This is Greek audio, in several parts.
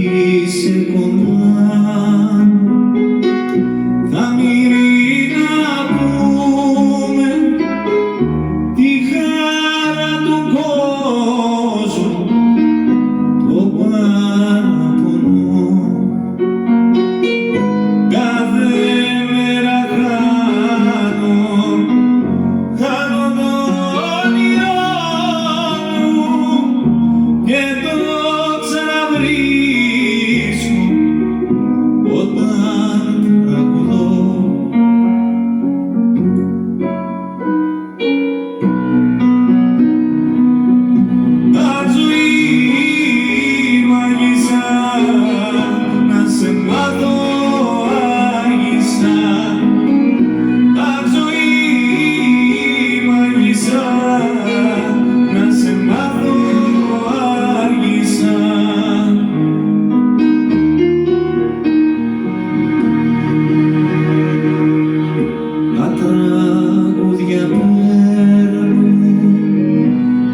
είσαι κοντά, θα μείνει να πούμε τη χαρά του κόσμου, το παραπονό. Κάθε μέρα χάνω το όνειρό μου και το ξαναβρίσκω όταν τραγουδώ. Αν ζωή μάγισσα να σε μάθω άγισσα, αν ζωή μάγισσα να σε μάθω άγισσα. Τα τραγούδια παίρνουν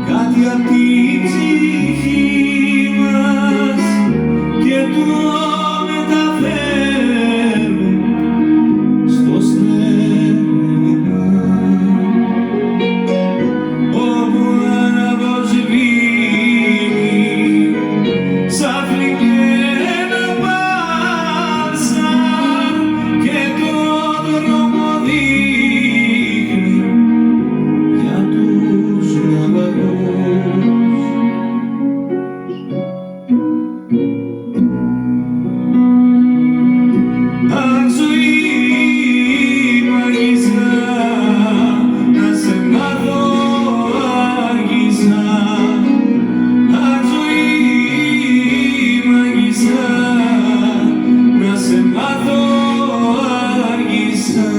κάτι απ' την ψυχή μας και το μεταφέρουν στο στέρεο, όπου αναβοσβήνει σαν φλιγμένα πάσα και το δρόμο δείχνει για τους ναυαγούς. Αν ζωή μάγισσα να σε μάθω άργησα, αν ζωή μάγισσα να σε μάθω άργησα.